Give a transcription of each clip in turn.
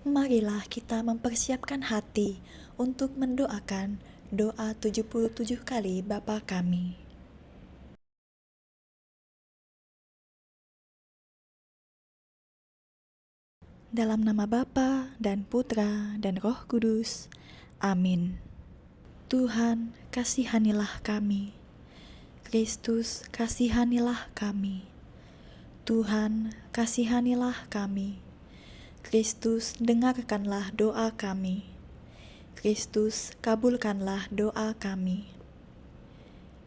Marilah kita mempersiapkan hati untuk mendoakan doa 77 kali Bapa Kami. Dalam nama Bapa dan Putra dan Roh Kudus. Amin. Tuhan, kasihanilah kami. Kristus, kasihanilah kami. Tuhan, kasihanilah kami. Kristus, dengarkanlah doa kami. Kristus, kabulkanlah doa kami.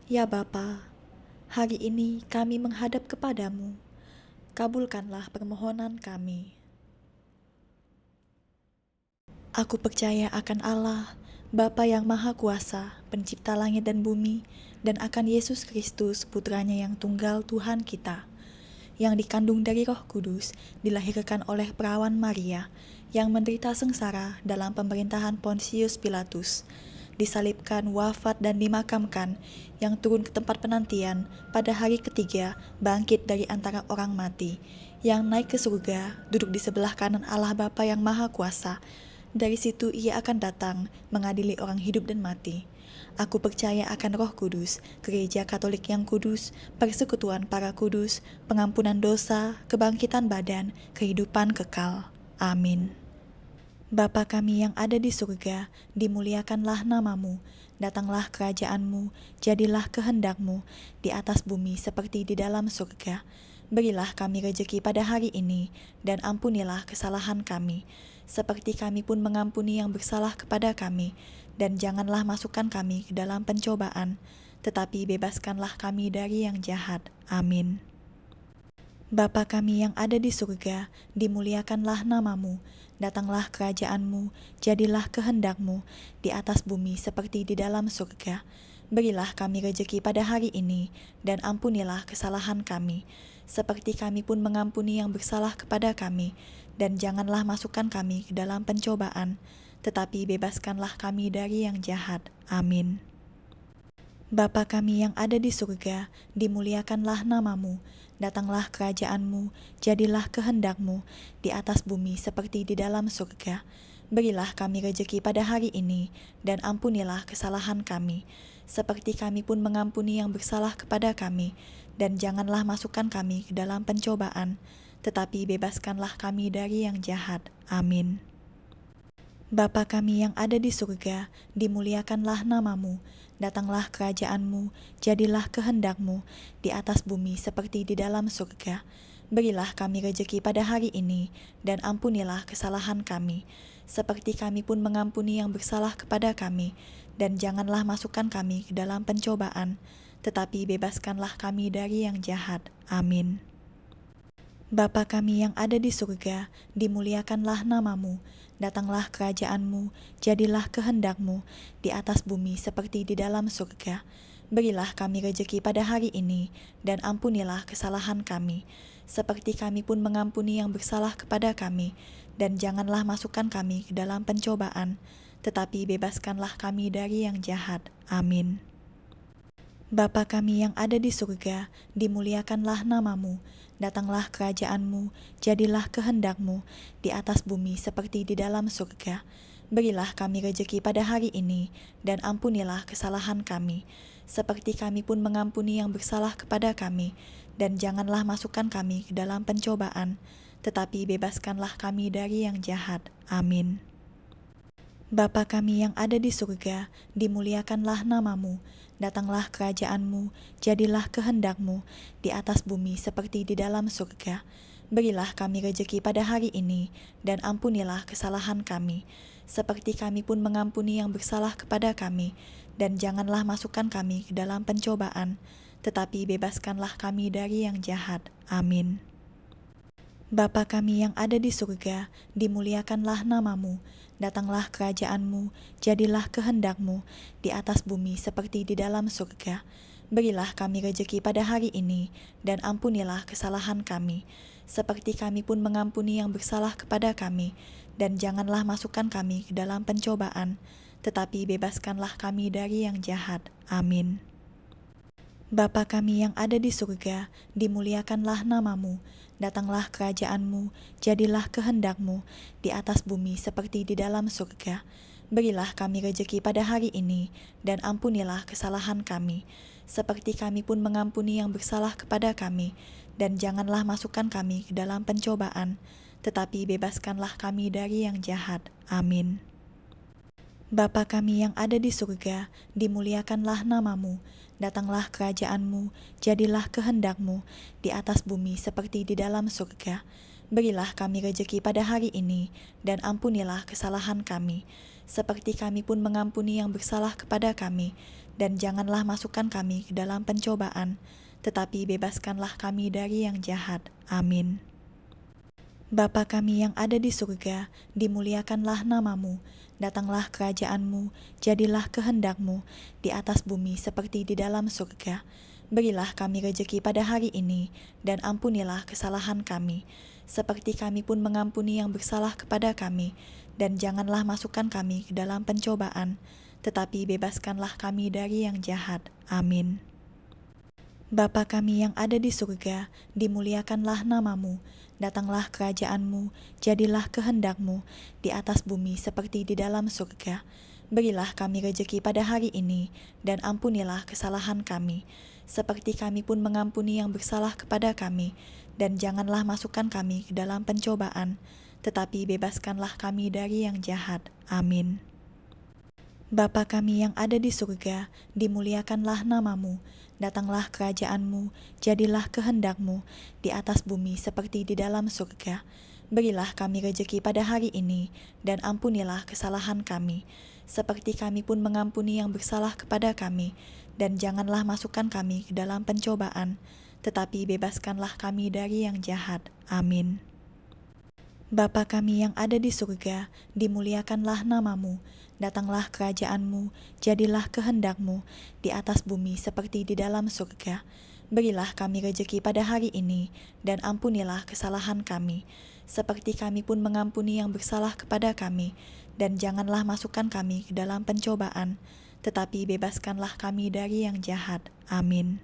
Ya Bapa, hari ini kami menghadap kepadamu. Kabulkanlah permohonan kami. Aku percaya akan Allah, Bapa yang Maha Kuasa, Pencipta langit dan bumi, dan akan Yesus Kristus, Putranya yang tunggal Tuhan kita, yang dikandung dari Roh Kudus, dilahirkan oleh perawan Maria, yang menderita sengsara dalam pemerintahan Pontius Pilatus, disalibkan, wafat, dan dimakamkan, yang turun ke tempat penantian, pada hari ketiga bangkit dari antara orang mati, yang naik ke surga, duduk di sebelah kanan Allah Bapa yang Maha Kuasa. Dari situ ia akan datang mengadili orang hidup dan mati. Aku percaya akan Roh Kudus, Gereja Katolik yang kudus, persekutuan para kudus, pengampunan dosa, kebangkitan badan, kehidupan kekal. Amin. Bapa kami yang ada di surga, dimuliakanlah namamu, datanglah kerajaanmu, jadilah kehendakmu, di atas bumi seperti di dalam surga. Berilah kami rejeki pada hari ini, dan ampunilah kesalahan kami, seperti kami pun mengampuni yang bersalah kepada kami, dan janganlah masukkan kami ke dalam pencobaan, tetapi bebaskanlah kami dari yang jahat. Amin. Bapa kami yang ada di surga, dimuliakanlah namamu, datanglah kerajaanmu, jadilah kehendakmu, di atas bumi seperti di dalam surga. Berilah kami rejeki pada hari ini, dan ampunilah kesalahan kami, seperti kami pun mengampuni yang bersalah kepada kami, dan janganlah masukkan kami ke dalam pencobaan, tetapi bebaskanlah kami dari yang jahat. Amin. Bapa kami yang ada di surga, dimuliakanlah namamu, datanglah kerajaanmu, jadilah kehendakmu, di atas bumi seperti di dalam surga. Berilah kami rejeki pada hari ini, dan ampunilah kesalahan kami, seperti kami pun mengampuni yang bersalah kepada kami, dan janganlah masukkan kami ke dalam pencobaan, tetapi bebaskanlah kami dari yang jahat. Amin. Bapa kami yang ada di surga, dimuliakanlah namamu, datanglah kerajaanmu, jadilah kehendakmu, di atas bumi seperti di dalam surga. Berilah kami rejeki pada hari ini, dan ampunilah kesalahan kami, seperti kami pun mengampuni yang bersalah kepada kami, dan janganlah masukkan kami ke dalam pencobaan, tetapi bebaskanlah kami dari yang jahat. Amin. Bapa kami yang ada di surga, dimuliakanlah namamu, datanglah kerajaanmu, jadilah kehendakmu, di atas bumi seperti di dalam surga. Berilah kami rejeki pada hari ini, dan ampunilah kesalahan kami, seperti kami pun mengampuni yang bersalah kepada kami, dan janganlah masukkan kami ke dalam pencobaan, tetapi bebaskanlah kami dari yang jahat. Amin. Bapa kami yang ada di surga, dimuliakanlah namamu, datanglah kerajaanmu, jadilah kehendakmu, di atas bumi seperti di dalam surga. Berilah kami rejeki pada hari ini, dan ampunilah kesalahan kami, seperti kami pun mengampuni yang bersalah kepada kami, dan janganlah masukkan kami ke dalam pencobaan, tetapi bebaskanlah kami dari yang jahat. Amin. Bapa kami yang ada di surga, dimuliakanlah namamu, datanglah kerajaanmu, jadilah kehendakmu, di atas bumi seperti di dalam surga. Berilah kami rejeki pada hari ini, dan ampunilah kesalahan kami, seperti kami pun mengampuni yang bersalah kepada kami, dan janganlah masukkan kami ke dalam pencobaan, tetapi bebaskanlah kami dari yang jahat. Amin. Bapa kami yang ada di surga, dimuliakanlah namamu, datanglah kerajaanmu, jadilah kehendakmu, di atas bumi seperti di dalam surga. Berilah kami rejeki pada hari ini, dan ampunilah kesalahan kami, seperti kami pun mengampuni yang bersalah kepada kami, dan janganlah masukkan kami ke dalam pencobaan, tetapi bebaskanlah kami dari yang jahat. Amin. Bapa kami yang ada di surga, dimuliakanlah namamu, datanglah kerajaan-Mu, jadilah kehendak-Mu di atas bumi seperti di dalam surga. Berilah kami rejeki pada hari ini, dan ampunilah kesalahan kami, seperti kami pun mengampuni yang bersalah kepada kami. Dan janganlah masukkan kami ke dalam pencobaan, tetapi bebaskanlah kami dari yang jahat. Amin. Bapa kami yang ada di surga, dimuliakanlah nama-Mu, datanglah kerajaan-Mu, jadilah kehendak-Mu di atas bumi seperti di dalam surga. Berilah kami rejeki pada hari ini, dan ampunilah kesalahan kami, seperti kami pun mengampuni yang bersalah kepada kami. Dan janganlah masukkan kami ke dalam pencobaan, tetapi bebaskanlah kami dari yang jahat. Amin. Bapa kami yang ada di surga, dimuliakanlah nama-Mu, datanglah kerajaan-Mu, jadilah kehendak-Mu di atas bumi seperti di dalam surga. Berilah kami rejeki pada hari ini, dan ampunilah kesalahan kami, seperti kami pun mengampuni yang bersalah kepada kami. Dan janganlah masukkan kami ke dalam pencobaan, tetapi bebaskanlah kami dari yang jahat. Amin. Bapa kami yang ada di surga, dimuliakanlah nama-Mu, datanglah kerajaan-Mu, jadilah kehendak-Mu di atas bumi seperti di dalam surga. Berilah kami rejeki pada hari ini, dan ampunilah kesalahan kami, seperti kami pun mengampuni yang bersalah kepada kami. Dan janganlah masukkan kami ke dalam pencobaan, tetapi bebaskanlah kami dari yang jahat. Amin. Bapa kami yang ada di surga, dimuliakanlah nama-Mu, datanglah kerajaan-Mu, jadilah kehendak-Mu di atas bumi seperti di dalam surga. Berilah kami rejeki pada hari ini, dan ampunilah kesalahan kami, seperti kami pun mengampuni yang bersalah kepada kami. Dan janganlah masukkan kami ke dalam pencobaan, tetapi bebaskanlah kami dari yang jahat. Amin. Bapa kami yang ada di surga, dimuliakanlah nama-Mu, datanglah kerajaan-Mu, jadilah kehendak-Mu di atas bumi seperti di dalam surga. Berilah kami rejeki pada hari ini, dan ampunilah kesalahan kami, seperti kami pun mengampuni yang bersalah kepada kami. Dan janganlah masukkan kami ke dalam pencobaan, tetapi bebaskanlah kami dari yang jahat. Amin.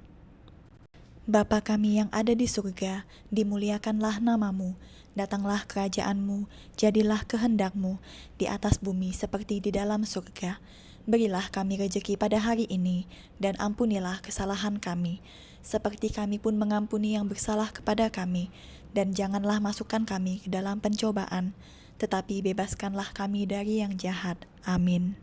Bapa kami yang ada di surga, dimuliakanlah nama-Mu, datanglah kerajaan-Mu, jadilah kehendak-Mu di atas bumi seperti di dalam surga. Berilah kami rejeki pada hari ini, dan ampunilah kesalahan kami, seperti kami pun mengampuni yang bersalah kepada kami. Dan janganlah masukkan kami ke dalam pencobaan, tetapi bebaskanlah kami dari yang jahat. Amin.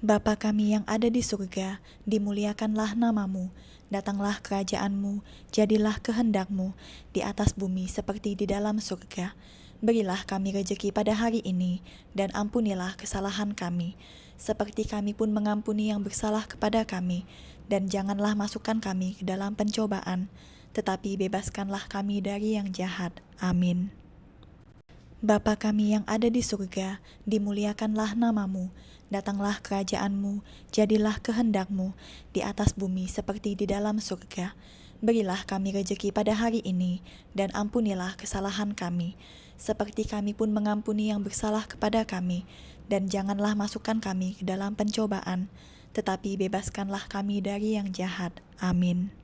Bapa kami yang ada di surga, dimuliakanlah nama-Mu, datanglah kerajaan-Mu, jadilah kehendak-Mu di atas bumi seperti di dalam surga. Berilah kami rejeki pada hari ini, dan ampunilah kesalahan kami, seperti kami pun mengampuni yang bersalah kepada kami. Dan janganlah masukkan kami ke dalam pencobaan, tetapi bebaskanlah kami dari yang jahat. Amin. Bapa kami yang ada di surga, dimuliakanlah nama-Mu, datanglah kerajaan-Mu, jadilah kehendak-Mu di atas bumi seperti di dalam surga. Berilah kami rejeki pada hari ini, dan ampunilah kesalahan kami, seperti kami pun mengampuni yang bersalah kepada kami. Dan janganlah masukkan kami ke dalam pencobaan, tetapi bebaskanlah kami dari yang jahat. Amin.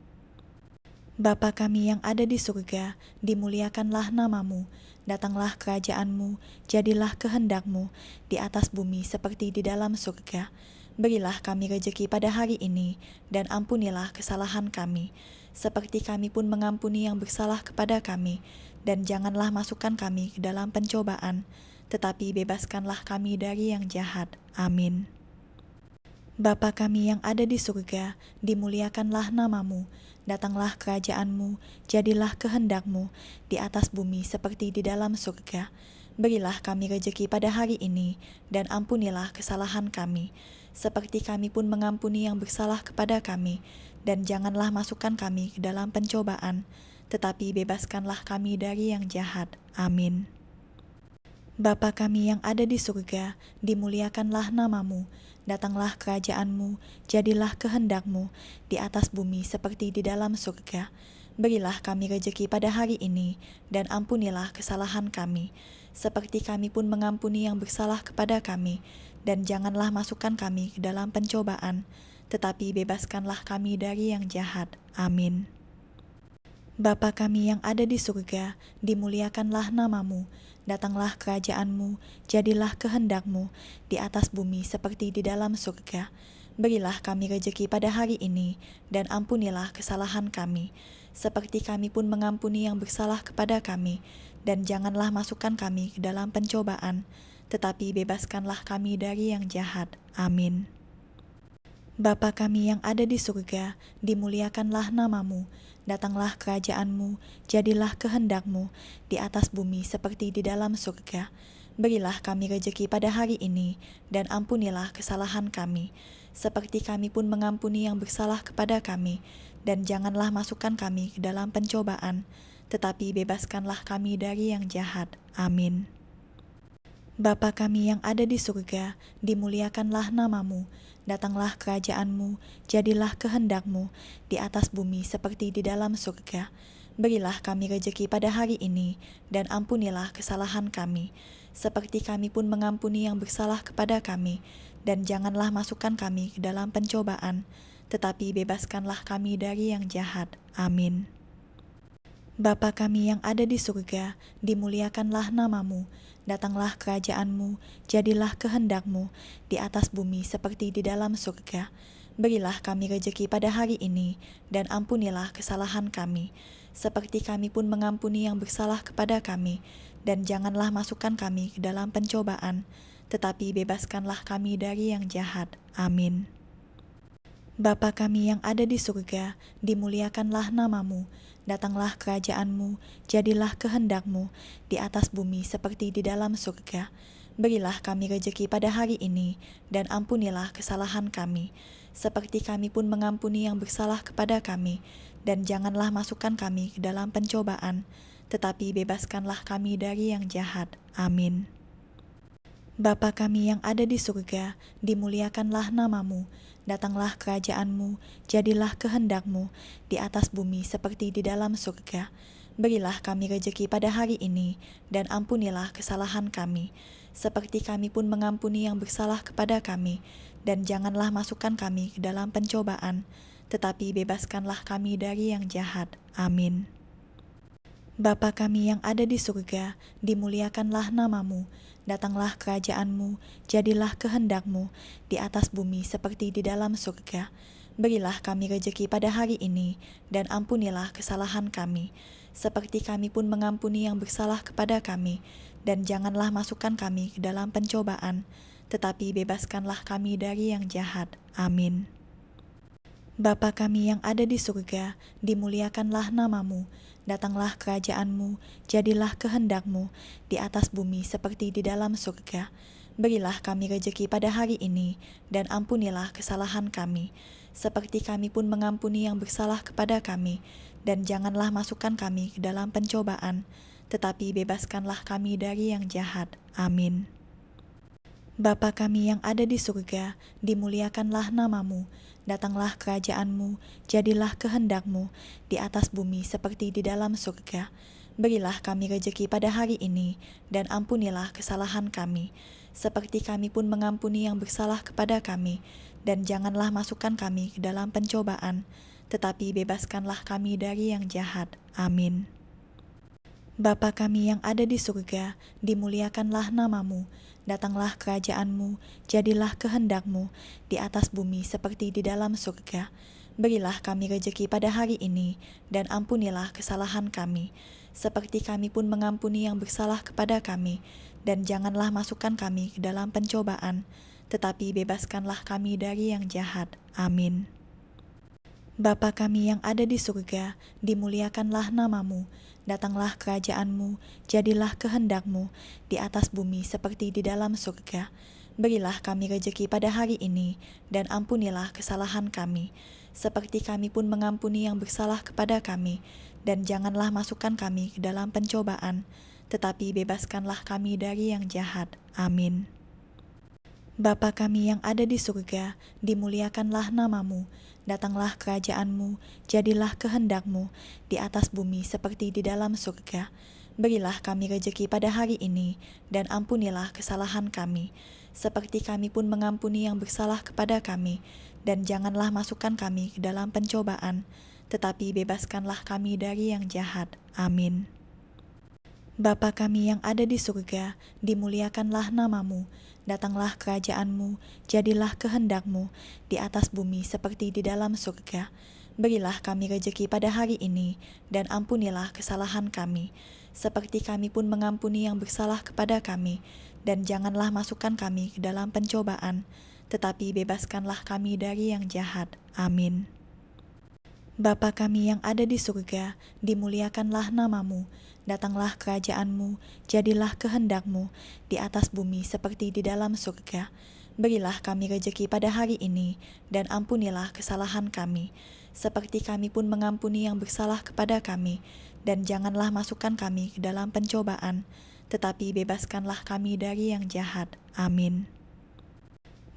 Bapa kami yang ada di surga, dimuliakanlah nama-Mu, datanglah kerajaan-Mu, jadilah kehendak-Mu di atas bumi seperti di dalam surga. Berilah kami rejeki pada hari ini, dan ampunilah kesalahan kami, seperti kami pun mengampuni yang bersalah kepada kami. Dan janganlah masukkan kami ke dalam pencobaan, tetapi bebaskanlah kami dari yang jahat. Amin. Bapa kami yang ada di surga, dimuliakanlah nama-Mu, datanglah kerajaan-Mu, jadilah kehendak-Mu di atas bumi seperti di dalam surga. Berilah kami rejeki pada hari ini, dan ampunilah kesalahan kami, seperti kami pun mengampuni yang bersalah kepada kami. Dan janganlah masukkan kami ke dalam pencobaan, tetapi bebaskanlah kami dari yang jahat. Amin. Bapa kami yang ada di surga, dimuliakanlah nama-Mu, datanglah kerajaan-Mu, jadilah kehendak-Mu di atas bumi seperti di dalam surga. Berilah kami rejeki pada hari ini, dan ampunilah kesalahan kami, seperti kami pun mengampuni yang bersalah kepada kami. Dan janganlah masukkan kami ke dalam pencobaan, tetapi bebaskanlah kami dari yang jahat. Amin. Bapa kami yang ada di surga, dimuliakanlah namamu, datanglah kerajaan-Mu, jadilah kehendak-Mu, di atas bumi seperti di dalam surga. Berilah kami rejeki pada hari ini, dan ampunilah kesalahan kami, seperti kami pun mengampuni yang bersalah kepada kami, dan janganlah masukkan kami ke dalam pencobaan, tetapi bebaskanlah kami dari yang jahat. Amin. Bapa kami yang ada di surga, dimuliakanlah namamu, datanglah kerajaan-Mu, jadilah kehendak-Mu, di atas bumi seperti di dalam surga. Berilah kami rejeki pada hari ini, dan ampunilah kesalahan kami, seperti kami pun mengampuni yang bersalah kepada kami, dan janganlah masukkan kami ke dalam pencobaan, tetapi bebaskanlah kami dari yang jahat. Amin. Bapa kami yang ada di surga, dimuliakanlah namamu, datanglah kerajaan-Mu, jadilah kehendak-Mu, di atas bumi seperti di dalam surga. Berilah kami rejeki pada hari ini, dan ampunilah kesalahan kami, seperti kami pun mengampuni yang bersalah kepada kami, dan janganlah masukkan kami ke dalam pencobaan, tetapi bebaskanlah kami dari yang jahat. Amin. Bapa kami yang ada di surga, dimuliakanlah namamu, datanglah kerajaan-Mu, jadilah kehendak-Mu, di atas bumi seperti di dalam surga. Berilah kami rejeki pada hari ini, dan ampunilah kesalahan kami, seperti kami pun mengampuni yang bersalah kepada kami, dan janganlah masukkan kami ke dalam pencobaan, tetapi bebaskanlah kami dari yang jahat. Amin. Bapa kami yang ada di surga, dimuliakanlah namamu, datanglah kerajaan-Mu, jadilah kehendak-Mu, di atas bumi seperti di dalam surga. Berilah kami rejeki pada hari ini, dan ampunilah kesalahan kami, seperti kami pun mengampuni yang bersalah kepada kami, dan janganlah masukkan kami ke dalam pencobaan, tetapi bebaskanlah kami dari yang jahat. Amin. Bapa kami yang ada di surga, dimuliakanlah namamu, datanglah kerajaan-Mu, jadilah kehendak-Mu, di atas bumi seperti di dalam surga. Berilah kami rejeki pada hari ini, dan ampunilah kesalahan kami, seperti kami pun mengampuni yang bersalah kepada kami, dan janganlah masukkan kami ke dalam pencobaan, tetapi bebaskanlah kami dari yang jahat. Amin. Bapa kami yang ada di surga, dimuliakanlah namamu, datanglah kerajaan-Mu, jadilah kehendak-Mu, di atas bumi seperti di dalam surga. Berilah kami rejeki pada hari ini, dan ampunilah kesalahan kami, seperti kami pun mengampuni yang bersalah kepada kami, dan janganlah masukkan kami ke dalam pencobaan, tetapi bebaskanlah kami dari yang jahat. Amin. Bapa kami yang ada di surga, dimuliakanlah namamu, datanglah kerajaan-Mu, jadilah kehendak-Mu, di atas bumi seperti di dalam surga. Berilah kami rejeki pada hari ini, dan ampunilah kesalahan kami, seperti kami pun mengampuni yang bersalah kepada kami, dan janganlah masukkan kami ke dalam pencobaan, tetapi bebaskanlah kami dari yang jahat. Amin. Bapa kami yang ada di surga, dimuliakanlah namamu, datanglah kerajaan-Mu, jadilah kehendak-Mu, di atas bumi seperti di dalam surga. Berilah kami rejeki pada hari ini, dan ampunilah kesalahan kami, seperti kami pun mengampuni yang bersalah kepada kami, dan janganlah masukkan kami ke dalam pencobaan, tetapi bebaskanlah kami dari yang jahat. Amin. Bapa kami yang ada di surga, dimuliakanlah namamu, datanglah kerajaan-Mu, jadilah kehendak-Mu, di atas bumi seperti di dalam surga. Berilah kami rejeki pada hari ini, dan ampunilah kesalahan kami, seperti kami pun mengampuni yang bersalah kepada kami, dan janganlah masukkan kami ke dalam pencobaan, tetapi bebaskanlah kami dari yang jahat. Amin. Bapa kami yang ada di surga, dimuliakanlah namamu, datanglah kerajaan-Mu, jadilah kehendak-Mu, di atas bumi seperti di dalam surga. Berilah kami rejeki pada hari ini, dan ampunilah kesalahan kami, seperti kami pun mengampuni yang bersalah kepada kami, dan janganlah masukkan kami ke dalam pencobaan, tetapi bebaskanlah kami dari yang jahat. Amin. Bapa kami yang ada di surga, dimuliakanlah namamu, datanglah kerajaan-Mu, jadilah kehendak-Mu, di atas bumi seperti di dalam surga. Berilah kami rejeki pada hari ini, dan ampunilah kesalahan kami, seperti kami pun mengampuni yang bersalah kepada kami, dan janganlah masukkan kami ke dalam pencobaan, tetapi bebaskanlah kami dari yang jahat. Amin. Bapa kami yang ada di surga, dimuliakanlah namamu, datanglah kerajaan-Mu, jadilah kehendak-Mu, di atas bumi seperti di dalam surga. Berilah kami rejeki pada hari ini, dan ampunilah kesalahan kami, seperti kami pun mengampuni yang bersalah kepada kami, dan janganlah masukkan kami ke dalam pencobaan, tetapi bebaskanlah kami dari yang jahat. Amin. Bapa kami yang ada di surga, dimuliakanlah namamu, datanglah kerajaan-Mu, jadilah kehendak-Mu, di atas bumi seperti di dalam surga. Berilah kami rejeki pada hari ini, dan ampunilah kesalahan kami, seperti kami pun mengampuni yang bersalah kepada kami, dan janganlah masukkan kami ke dalam pencobaan, tetapi bebaskanlah kami dari yang jahat. Amin.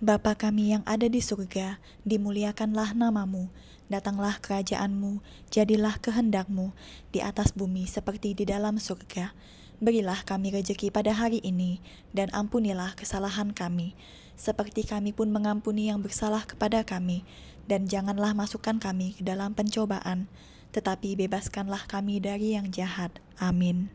Bapa kami yang ada di surga, dimuliakanlah namamu, datanglah kerajaan-Mu, jadilah kehendak-Mu, di atas bumi seperti di dalam surga. Berilah kami rejeki pada hari ini, dan ampunilah kesalahan kami, seperti kami pun mengampuni yang bersalah kepada kami, dan janganlah masukkan kami ke dalam pencobaan, tetapi bebaskanlah kami dari yang jahat. Amin.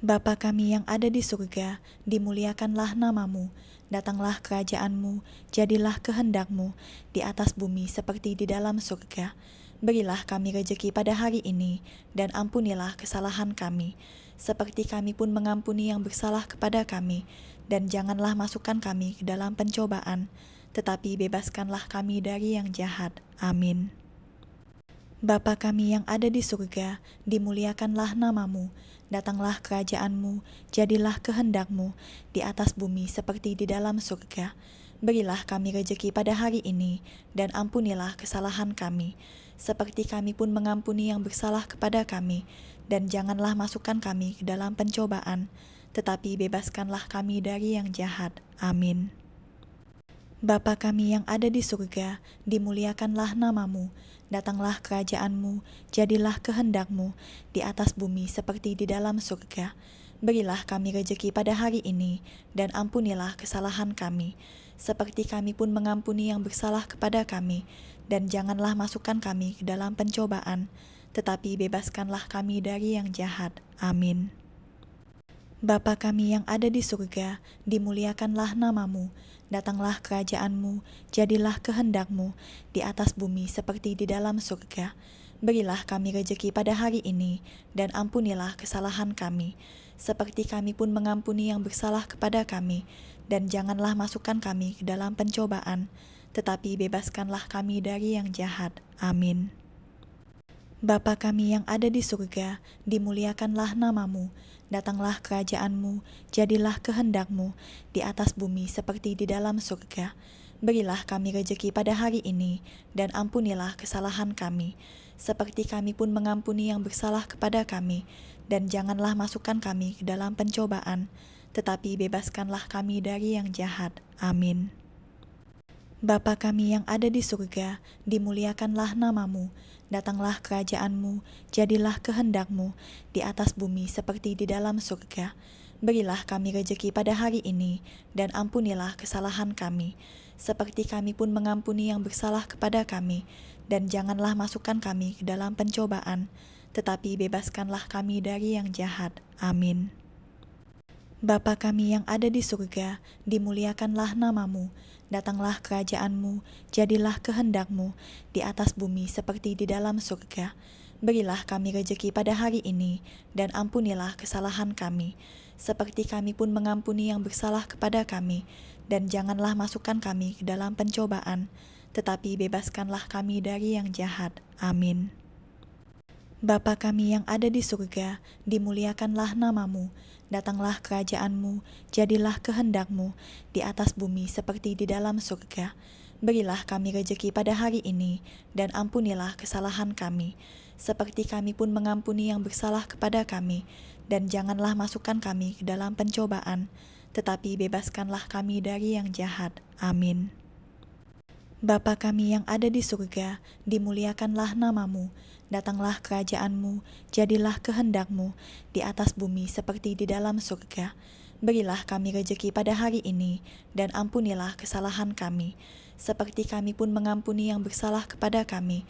Bapa kami yang ada di surga, dimuliakanlah namamu, datanglah kerajaan-Mu, jadilah kehendak-Mu, di atas bumi seperti di dalam surga. Berilah kami rejeki pada hari ini, dan ampunilah kesalahan kami, seperti kami pun mengampuni yang bersalah kepada kami, dan janganlah masukkan kami ke dalam pencobaan, tetapi bebaskanlah kami dari yang jahat. Amin. Bapa kami yang ada di surga, dimuliakanlah namamu, datanglah kerajaan-Mu, jadilah kehendak-Mu, di atas bumi seperti di dalam surga. Berilah kami rejeki pada hari ini, dan ampunilah kesalahan kami, seperti kami pun mengampuni yang bersalah kepada kami, dan janganlah masukkan kami ke dalam pencobaan, tetapi bebaskanlah kami dari yang jahat. Amin. Bapa kami yang ada di surga, dimuliakanlah namamu, datanglah kerajaan-Mu, jadilah kehendak-Mu, di atas bumi seperti di dalam surga. Berilah kami rejeki pada hari ini, dan ampunilah kesalahan kami, seperti kami pun mengampuni yang bersalah kepada kami, dan janganlah masukkan kami ke dalam pencobaan, tetapi bebaskanlah kami dari yang jahat. Amin. Bapa kami yang ada di surga, dimuliakanlah namamu, datanglah kerajaan-Mu, jadilah kehendak-Mu, di atas bumi seperti di dalam surga. Berilah kami rejeki pada hari ini, dan ampunilah kesalahan kami, seperti kami pun mengampuni yang bersalah kepada kami, dan janganlah masukkan kami ke dalam pencobaan, tetapi bebaskanlah kami dari yang jahat. Amin. Bapa kami yang ada di surga, dimuliakanlah namamu, datanglah kerajaan-Mu, jadilah kehendak-Mu, di atas bumi seperti di dalam surga. Berilah kami rejeki pada hari ini, dan ampunilah kesalahan kami, seperti kami pun mengampuni yang bersalah kepada kami, dan janganlah masukkan kami ke dalam pencobaan, tetapi bebaskanlah kami dari yang jahat. Amin. Bapa kami yang ada di surga, dimuliakanlah namamu, datanglah kerajaan-Mu, jadilah kehendak-Mu, di atas bumi seperti di dalam surga. Berilah kami rejeki pada hari ini, dan ampunilah kesalahan kami, seperti kami pun mengampuni yang bersalah kepada kami, dan janganlah masukkan kami ke dalam pencobaan, tetapi bebaskanlah kami dari yang jahat. Amin. Bapa kami yang ada di surga, dimuliakanlah namamu, datanglah kerajaan-Mu, jadilah kehendak-Mu, di atas bumi seperti di dalam surga. Berilah kami rejeki pada hari ini, dan ampunilah kesalahan kami, seperti kami pun mengampuni yang bersalah kepada kami, dan janganlah masukkan kami ke dalam pencobaan, tetapi bebaskanlah kami dari yang jahat. Amin. Bapa kami yang ada di surga, dimuliakanlah namamu, datanglah kerajaan-Mu, jadilah kehendak-Mu, di atas bumi seperti di dalam surga. Berilah kami rejeki pada hari ini, dan ampunilah kesalahan kami, seperti kami pun mengampuni yang bersalah kepada kami, dan janganlah masukkan kami ke dalam pencobaan, tetapi bebaskanlah kami dari yang jahat. Amin. Bapa kami yang ada di surga, dimuliakanlah namamu, datanglah kerajaan-Mu, jadilah kehendak-Mu, di atas bumi seperti di dalam surga. Berilah kami rejeki pada hari ini, dan ampunilah kesalahan kami, seperti kami pun mengampuni yang bersalah kepada kami,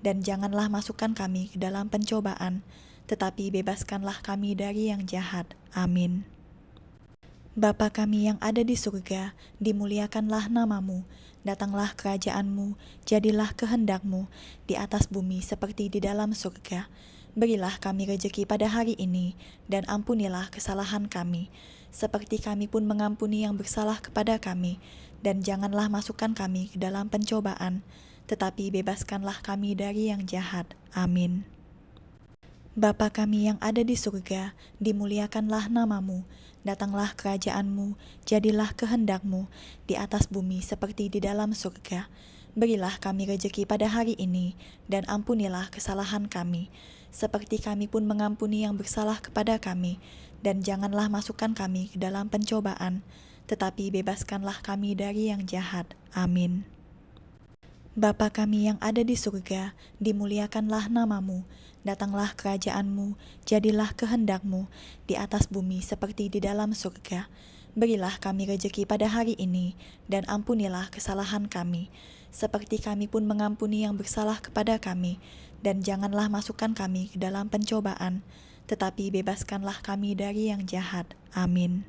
dan janganlah masukkan kami ke dalam pencobaan, tetapi bebaskanlah kami dari yang jahat. Amin. Bapa kami yang ada di surga, dimuliakanlah namamu, datanglah kerajaanmu, jadilah kehendakmu, di atas bumi seperti di dalam surga. Berilah kami rejeki pada hari ini, dan ampunilah kesalahan kami, seperti kami pun mengampuni yang bersalah kepada kami, dan janganlah masukkan kami ke dalam pencobaan, tetapi bebaskanlah kami dari yang jahat. Amin. Bapa kami yang ada di surga, dimuliakanlah namamu, datanglah kerajaanmu, jadilah kehendakmu, di atas bumi seperti di dalam surga. Berilah kami rejeki pada hari ini, dan ampunilah kesalahan kami, seperti kami pun mengampuni yang bersalah kepada kami, dan janganlah masukkan kami ke dalam pencobaan, tetapi bebaskanlah kami dari yang jahat. Amin. Bapa kami yang ada di surga, dimuliakanlah namamu, datanglah kerajaanmu, jadilah kehendakmu, di atas bumi seperti di dalam surga. Berilah kami rejeki pada hari ini, dan ampunilah kesalahan kami, seperti kami pun mengampuni yang bersalah kepada kami, dan janganlah masukkan kami ke dalam pencobaan, tetapi bebaskanlah kami dari yang jahat. Amin.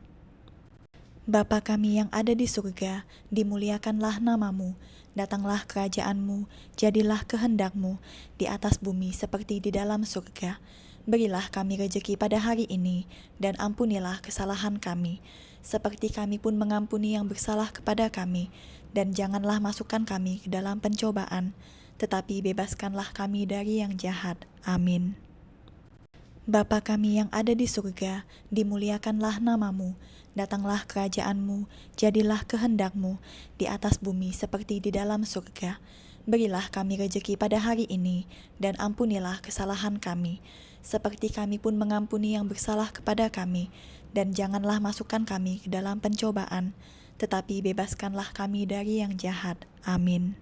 Bapa kami yang ada di surga, dimuliakanlah namamu, datanglah kerajaanmu, jadilah kehendakmu, di atas bumi seperti di dalam surga. Berilah kami rejeki pada hari ini, dan ampunilah kesalahan kami, seperti kami pun mengampuni yang bersalah kepada kami, dan janganlah masukkan kami ke dalam pencobaan, tetapi bebaskanlah kami dari yang jahat. Amin. Bapa kami yang ada di surga, dimuliakanlah namamu, datanglah kerajaanmu, jadilah kehendakmu, di atas bumi seperti di dalam surga. Berilah kami rejeki pada hari ini, dan ampunilah kesalahan kami, seperti kami pun mengampuni yang bersalah kepada kami, dan janganlah masukkan kami ke dalam pencobaan, tetapi bebaskanlah kami dari yang jahat. Amin.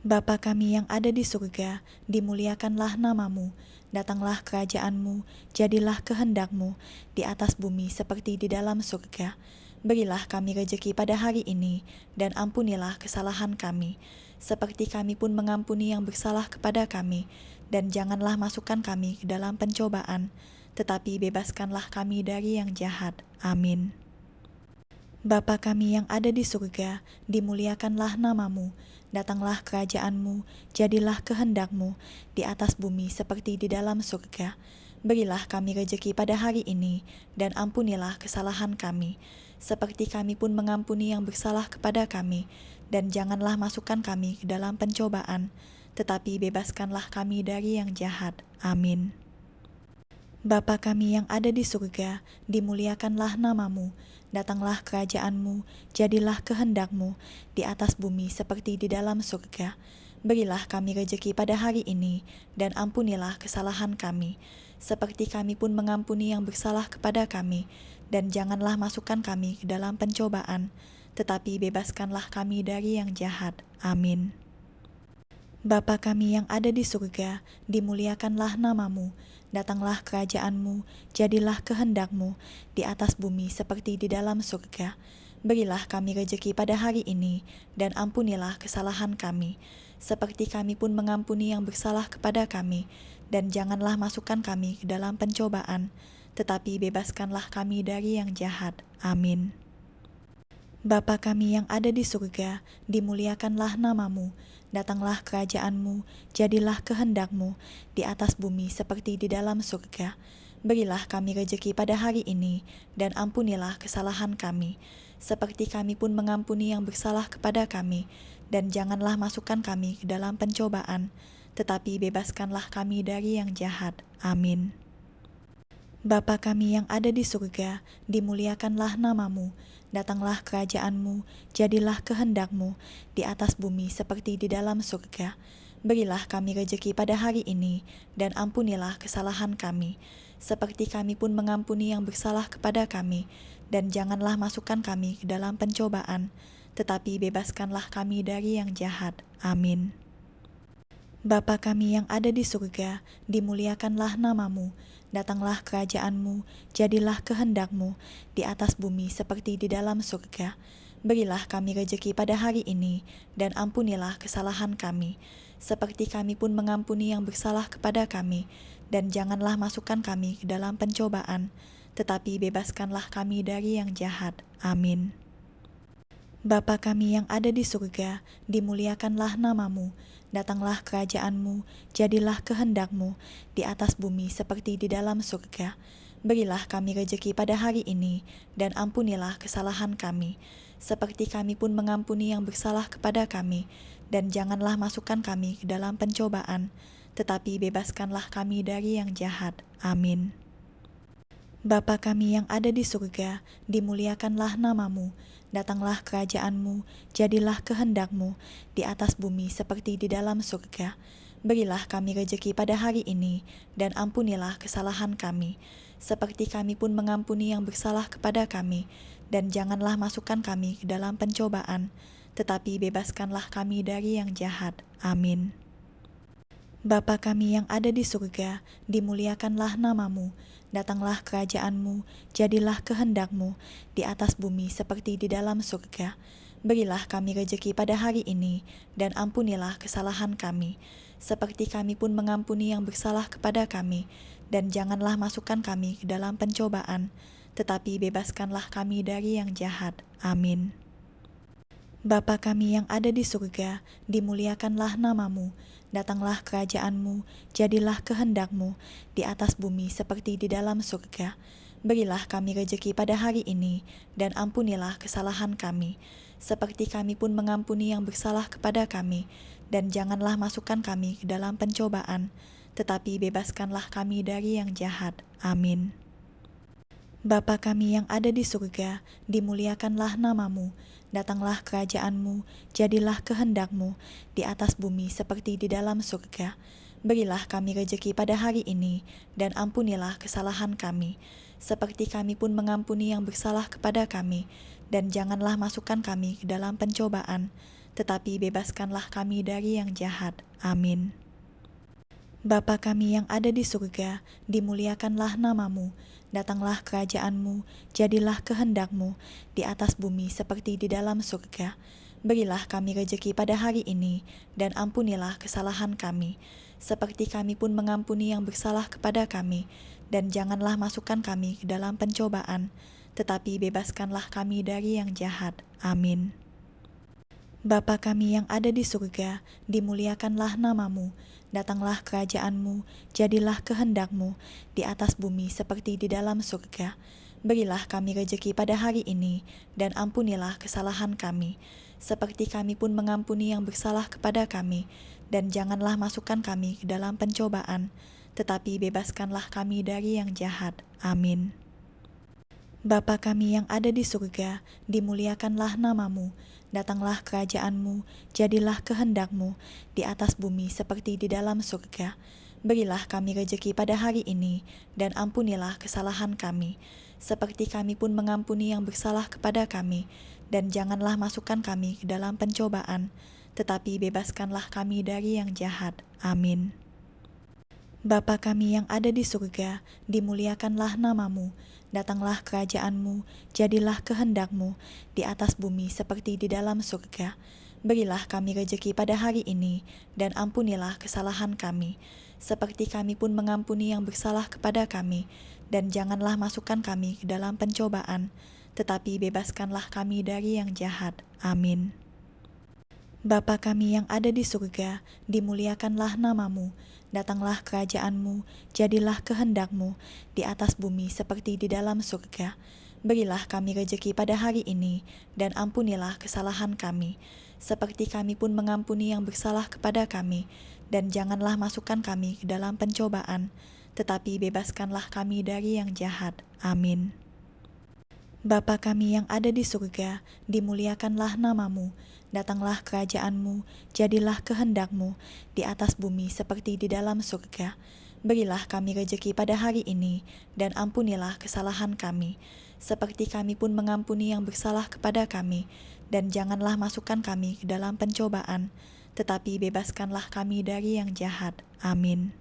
Bapa kami yang ada di surga, dimuliakanlah namamu, datanglah kerajaanmu, jadilah kehendakmu, di atas bumi seperti di dalam surga. Berilah kami rejeki pada hari ini, dan ampunilah kesalahan kami, seperti kami pun mengampuni yang bersalah kepada kami, dan janganlah masukkan kami ke dalam pencobaan, tetapi bebaskanlah kami dari yang jahat. Amin. Bapa kami yang ada di surga, dimuliakanlah namamu, datanglah kerajaanmu, jadilah kehendakmu, di atas bumi seperti di dalam surga. Berilah kami rejeki pada hari ini, dan ampunilah kesalahan kami, seperti kami pun mengampuni yang bersalah kepada kami, dan janganlah masukkan kami ke dalam pencobaan, tetapi bebaskanlah kami dari yang jahat. Amin. Bapa kami yang ada di surga, dimuliakanlah namamu, datanglah kerajaanmu, jadilah kehendakmu, di atas bumi seperti di dalam surga. Berilah kami rejeki pada hari ini, dan ampunilah kesalahan kami, seperti kami pun mengampuni yang bersalah kepada kami, dan janganlah masukkan kami ke dalam pencobaan, tetapi bebaskanlah kami dari yang jahat. Amin. Bapa kami yang ada di surga, dimuliakanlah namamu, datanglah kerajaanmu, jadilah kehendakmu, di atas bumi seperti di dalam surga. Berilah kami rejeki pada hari ini, dan ampunilah kesalahan kami, seperti kami pun mengampuni yang bersalah kepada kami, dan janganlah masukkan kami ke dalam pencobaan, tetapi bebaskanlah kami dari yang jahat. Amin. Bapa kami yang ada di surga, dimuliakanlah namamu, datanglah kerajaanmu, jadilah kehendakmu, di atas bumi seperti di dalam surga. Berilah kami rejeki pada hari ini, dan ampunilah kesalahan kami, seperti kami pun mengampuni yang bersalah kepada kami, dan janganlah masukkan kami ke dalam pencobaan, tetapi bebaskanlah kami dari yang jahat. Amin. Bapa kami yang ada di surga, dimuliakanlah namamu, datanglah kerajaanmu, jadilah kehendakmu, di atas bumi seperti di dalam surga. Berilah kami rejeki pada hari ini, dan ampunilah kesalahan kami, seperti kami pun mengampuni yang bersalah kepada kami, dan janganlah masukkan kami ke dalam pencobaan, tetapi bebaskanlah kami dari yang jahat. Amin. Bapa kami yang ada di surga, dimuliakanlah namamu, datanglah kerajaanmu, jadilah kehendakmu, di atas bumi seperti di dalam surga. Berilah kami rejeki pada hari ini, dan ampunilah kesalahan kami, seperti kami pun mengampuni yang bersalah kepada kami, dan janganlah masukkan kami ke dalam pencobaan, tetapi bebaskanlah kami dari yang jahat. Amin. Bapa kami yang ada di surga, dimuliakanlah namamu, datanglah kerajaan-Mu, jadilah kehendak-Mu di atas bumi seperti di dalam surga. Berilah kami rejeki pada hari ini, dan ampunilah kesalahan kami, seperti kami pun mengampuni yang bersalah kepada kami, dan janganlah masukkan kami ke dalam pencobaan, tetapi bebaskanlah kami dari yang jahat. Amin. Bapa kami yang ada di surga, dimuliakanlah namamu, datanglah kerajaan-Mu, jadilah kehendak-Mu di atas bumi seperti di dalam surga. Berilah kami rejeki pada hari ini, dan ampunilah kesalahan kami, seperti kami pun mengampuni yang bersalah kepada kami, dan janganlah masukkan kami ke dalam pencobaan, tetapi bebaskanlah kami dari yang jahat. Amin. Bapa kami yang ada di surga, dimuliakanlah namamu, datanglah kerajaan-Mu, jadilah kehendak-Mu di atas bumi seperti di dalam surga. Berilah kami rejeki pada hari ini, dan ampunilah kesalahan kami, seperti kami pun mengampuni yang bersalah kepada kami, dan janganlah masukkan kami ke dalam pencobaan, tetapi bebaskanlah kami dari yang jahat. Amin. Bapa kami yang ada di surga, dimuliakanlah namamu, datanglah kerajaan-Mu, jadilah kehendak-Mu di atas bumi seperti di dalam surga. Berilah kami rejeki pada hari ini, dan ampunilah kesalahan kami, seperti kami pun mengampuni yang bersalah kepada kami, dan janganlah masukkan kami ke dalam pencobaan, tetapi bebaskanlah kami dari yang jahat. Amin. Bapa kami yang ada di surga, dimuliakanlah namamu, datanglah kerajaan-Mu, jadilah kehendak-Mu di atas bumi seperti di dalam surga. Berilah kami rejeki pada hari ini, dan ampunilah kesalahan kami, seperti kami pun mengampuni yang bersalah kepada kami, dan janganlah masukkan kami ke dalam pencobaan, tetapi bebaskanlah kami dari yang jahat. Amin. Bapa kami yang ada di surga, dimuliakanlah namamu, datanglah kerajaan-Mu, jadilah kehendak-Mu di atas bumi seperti di dalam surga. Berilah kami rejeki pada hari ini, dan ampunilah kesalahan kami, seperti kami pun mengampuni yang bersalah kepada kami, dan janganlah masukkan kami ke dalam pencobaan, tetapi bebaskanlah kami dari yang jahat. Amin. Bapa kami yang ada di surga, dimuliakanlah namamu, datanglah kerajaan-Mu, jadilah kehendak-Mu di atas bumi seperti di dalam surga. Berilah kami rejeki pada hari ini, dan ampunilah kesalahan kami, seperti kami pun mengampuni yang bersalah kepada kami, dan janganlah masukkan kami ke dalam pencobaan, tetapi bebaskanlah kami dari yang jahat. Amin. Bapa kami yang ada di surga, dimuliakanlah namamu, datanglah kerajaan-Mu, jadilah kehendak-Mu di atas bumi seperti di dalam surga. Berilah kami rejeki pada hari ini, dan ampunilah kesalahan kami, seperti kami pun mengampuni yang bersalah kepada kami, dan janganlah masukkan kami ke dalam pencobaan, tetapi bebaskanlah kami dari yang jahat. Amin. Bapa kami yang ada di surga, dimuliakanlah namamu, datanglah kerajaan-Mu, jadilah kehendak-Mu di atas bumi seperti di dalam surga. Berilah kami rejeki pada hari ini, dan ampunilah kesalahan kami, seperti kami pun mengampuni yang bersalah kepada kami, dan janganlah masukkan kami ke dalam pencobaan, tetapi bebaskanlah kami dari yang jahat. Amin. Bapa kami yang ada di surga, dimuliakanlah namamu, datanglah kerajaan-Mu, jadilah kehendak-Mu di atas bumi seperti di dalam surga. Berilah kami rejeki pada hari ini, dan ampunilah kesalahan kami, seperti kami pun mengampuni yang bersalah kepada kami, dan janganlah masukkan kami ke dalam pencobaan, tetapi bebaskanlah kami dari yang jahat. Amin. Bapa kami yang ada di surga, dimuliakanlah namamu, datanglah kerajaan-Mu, jadilah kehendak-Mu di atas bumi seperti di dalam surga. Berilah kami rejeki pada hari ini, dan ampunilah kesalahan kami, seperti kami pun mengampuni yang bersalah kepada kami, dan janganlah masukkan kami ke dalam pencobaan, tetapi bebaskanlah kami dari yang jahat. Amin.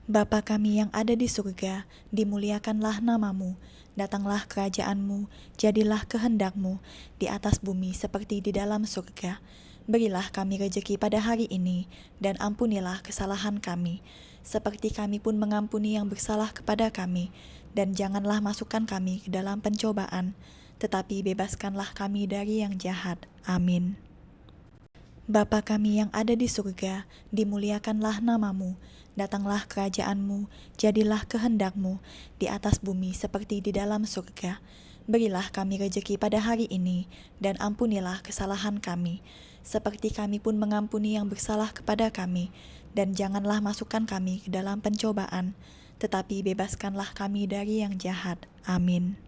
Bapa kami yang ada di surga, dimuliakanlah namamu, datanglah kerajaan-Mu, jadilah kehendak-Mu di atas bumi seperti di dalam surga. Berilah kami rejeki pada hari ini, dan ampunilah kesalahan kami, seperti kami pun mengampuni yang bersalah kepada kami. Dan janganlah masukkan kami ke dalam pencobaan, tetapi bebaskanlah kami dari yang jahat. Amin. Bapa kami yang ada di surga, dimuliakanlah namamu, datanglah kerajaanmu, jadilah kehendakmu, di atas bumi seperti di dalam surga. Berilah kami rejeki pada hari ini, dan ampunilah kesalahan kami, seperti kami pun mengampuni yang bersalah kepada kami. Dan janganlah masukkan kami ke dalam pencobaan, tetapi bebaskanlah kami dari yang jahat. Amin.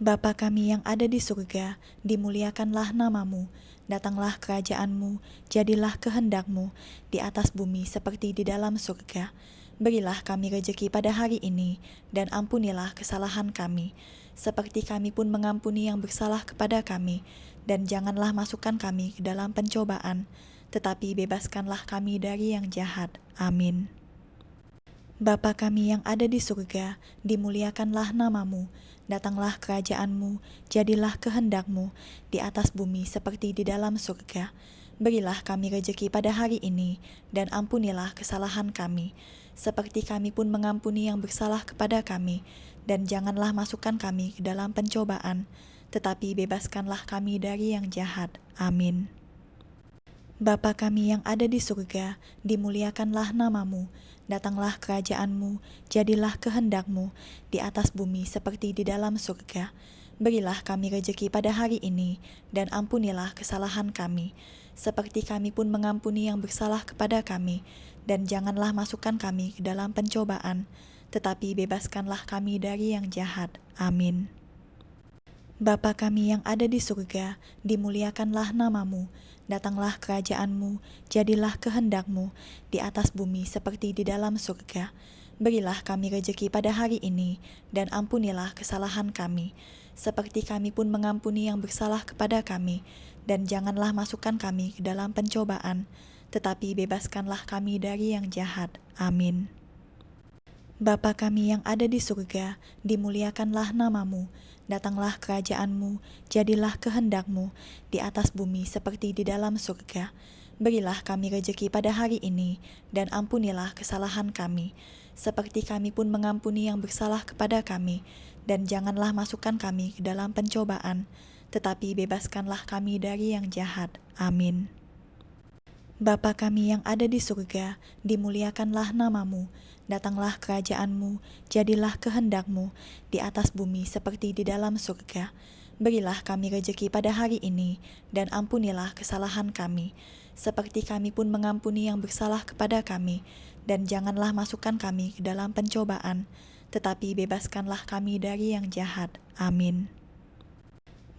Bapa kami yang ada di surga, dimuliakanlah namamu, datanglah kerajaanmu, jadilah kehendakmu, di atas bumi seperti di dalam surga. Berilah kami rejeki pada hari ini, dan ampunilah kesalahan kami, seperti kami pun mengampuni yang bersalah kepada kami. Dan janganlah masukkan kami ke dalam pencobaan, tetapi bebaskanlah kami dari yang jahat. Amin. Bapa kami yang ada di surga, dimuliakanlah namamu, datanglah kerajaanmu, jadilah kehendakmu, di atas bumi seperti di dalam surga. Berilah kami rejeki pada hari ini, dan ampunilah kesalahan kami, seperti kami pun mengampuni yang bersalah kepada kami. Dan janganlah masukkan kami ke dalam pencobaan, tetapi bebaskanlah kami dari yang jahat. Amin. Bapa kami yang ada di surga, dimuliakanlah namamu, datanglah kerajaanmu, jadilah kehendakmu, di atas bumi seperti di dalam surga. Berilah kami rejeki pada hari ini, dan ampunilah kesalahan kami, seperti kami pun mengampuni yang bersalah kepada kami. Dan janganlah masukkan kami ke dalam pencobaan, tetapi bebaskanlah kami dari yang jahat. Amin. Bapa kami yang ada di surga, dimuliakanlah namamu, datanglah kerajaanmu, jadilah kehendakmu, di atas bumi seperti di dalam surga. Berilah kami rejeki pada hari ini, dan ampunilah kesalahan kami, seperti kami pun mengampuni yang bersalah kepada kami. Dan janganlah masukkan kami ke dalam pencobaan, tetapi bebaskanlah kami dari yang jahat. Amin. Bapa kami yang ada di surga, dimuliakanlah namamu, datanglah kerajaanmu, jadilah kehendakmu, di atas bumi seperti di dalam surga. Berilah kami rejeki pada hari ini, dan ampunilah kesalahan kami, seperti kami pun mengampuni yang bersalah kepada kami. Dan janganlah masukkan kami ke dalam pencobaan, tetapi bebaskanlah kami dari yang jahat. Amin. Bapa kami yang ada di surga, dimuliakanlah namamu, datanglah kerajaanmu, jadilah kehendakmu, di atas bumi seperti di dalam surga. Berilah kami rejeki pada hari ini, dan ampunilah kesalahan kami, seperti kami pun mengampuni yang bersalah kepada kami. Dan janganlah masukkan kami ke dalam pencobaan, tetapi bebaskanlah kami dari yang jahat. Amin.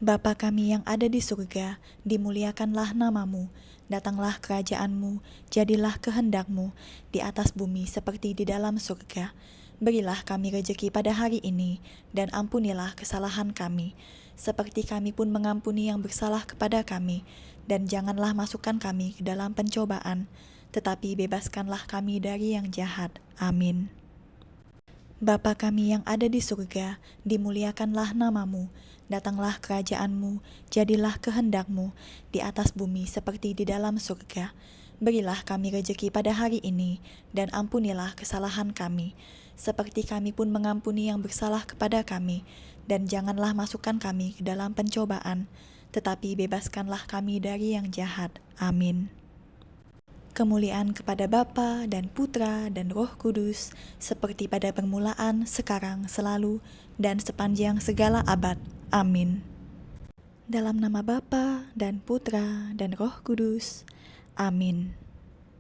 Bapa kami yang ada di surga, dimuliakanlah namamu, datanglah kerajaanmu, jadilah kehendakmu, di atas bumi seperti di dalam surga. Berilah kami rejeki pada hari ini, dan ampunilah kesalahan kami, seperti kami pun mengampuni yang bersalah kepada kami. Dan janganlah masukkan kami ke dalam pencobaan, tetapi bebaskanlah kami dari yang jahat. Amin. Bapa kami yang ada di surga, dimuliakanlah namamu, datanglah kerajaanmu, jadilah kehendakmu, di atas bumi seperti di dalam surga. Berilah kami rejeki pada hari ini, dan ampunilah kesalahan kami, seperti kami pun mengampuni yang bersalah kepada kami. Dan janganlah masukkan kami ke dalam pencobaan, tetapi bebaskanlah kami dari yang jahat. Amin. Kemuliaan kepada Bapa dan Putra dan Roh Kudus, seperti pada permulaan, sekarang, selalu, dan sepanjang segala abad. Amin. Dalam nama Bapa dan Putra dan Roh Kudus. Amin.